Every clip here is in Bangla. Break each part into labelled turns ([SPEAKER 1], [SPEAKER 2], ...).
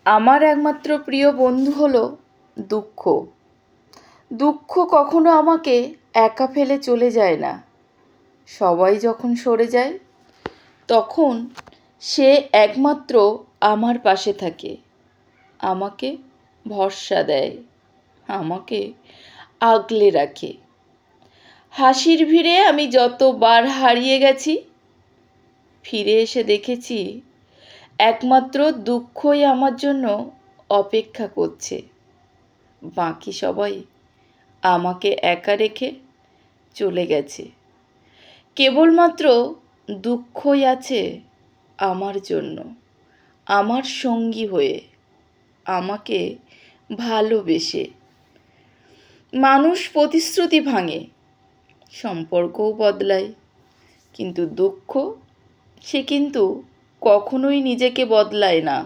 [SPEAKER 1] আমার একমাত্র প্রিয় বন্ধু হলো দুঃখ। দুঃখ কখনো আমাকে একা ফেলে চলে যায় না। সবাই যখন সরে যায় তখন সে একমাত্র আমার পাশে থাকে, আমাকে ভরসা দেয়, আমাকে আগলে রাখে। হাসির ভিড়ে আমি যতবার হারিয়ে গেছি, ফিরে এসে দেখেছি একমাত্র দুঃখই আমার জন্য অপেক্ষা করছে। বাকি সবাই আমাকে একা রেখে চলে গেছে। কেবলমাত্র দুঃখই আছে আমার জন্য, আমার সঙ্গী হয়ে, আমাকে ভালোবেসে। মানুষ প্রতিশ্রুতি ভাঙে, সম্পর্কও বদলায়, কিন্তু দুঃখ সে কিন্তু কখনোই নিজেকে বদলায় না।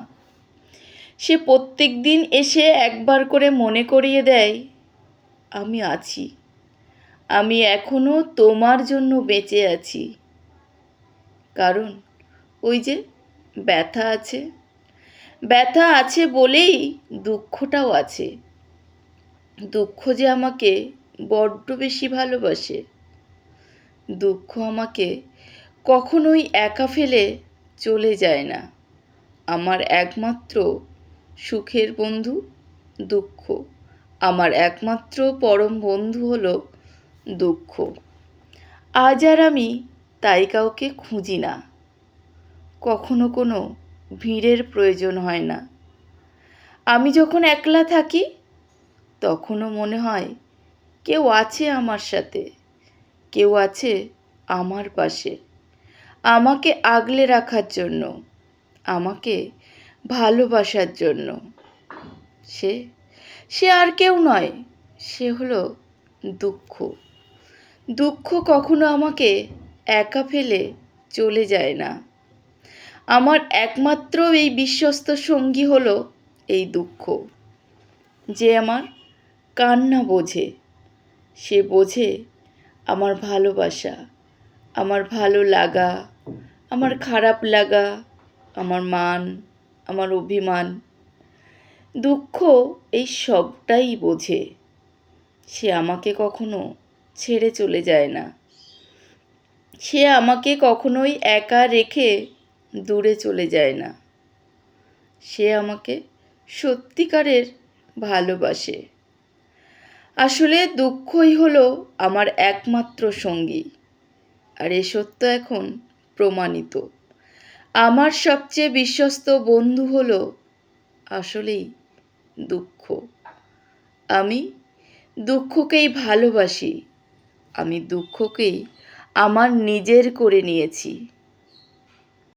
[SPEAKER 1] সে প্রত্যেক দিন এসে একবার করে মনে করিয়ে দেয়, আমি আছি, আমি এখনো তোমার জন্য বেঁচে আছি। কারণ ওই যে ব্যথা আছে, ব্যথা আছে বলেই দুঃখটাও আছে। দুঃখ যে আমাকে বড্ড বেশি ভালোবাসে। দুঃখ আমাকে কখনোই একা ফেলে চলে যায় না। আমার একমাত্র সুখের বন্ধু দুঃখ। আমার একমাত্র পরম বন্ধু হলো দুঃখ। আজ আর আমি তাই কাউকে খুঁজি না। কখনো কোনো ভিড়ের প্রয়োজন হয় না। আমি যখন একলা থাকি তখনও মনে হয় কেউ আছে আমার সাথে, কেউ আছে আমার পাশে, আমাকে আগলে রাখার জন্য, আমাকে ভালোবাসার জন্য। সে সে আর কেউ নয়, সে হলো দুঃখ। দুঃখ কখনো আমাকে একা ফেলে চলে যায় না। আমার একমাত্র এই বিশ্বস্ত সঙ্গী হলো এই দুঃখ, যে আমার কান্না বোঝে। সে বোঝে আমার ভালোবাসা, আমার ভালো লাগা, আমার খারাপ লাগা, আমার মান, আমার অভিমান। দুঃখ এই সবটাই বোঝে। সে আমাকে কখনো ছেড়ে চলে যায় না। সে আমাকে কখনোই একা রেখে দূরে চলে যায় না। সে আমাকে সত্যিকারের ভালোবাসে। আসলে দুঃখই হলো আমার একমাত্র সঙ্গী। আর এ সত্য এখন প্রমাণিত। আমার সবচেয়ে বিশ্বস্ত বন্ধু হলো আসলেই দুঃখ। আমি দুঃখকেই ভালোবাসি। আমি দুঃখকেই আমার নিজের করে নিয়েছি।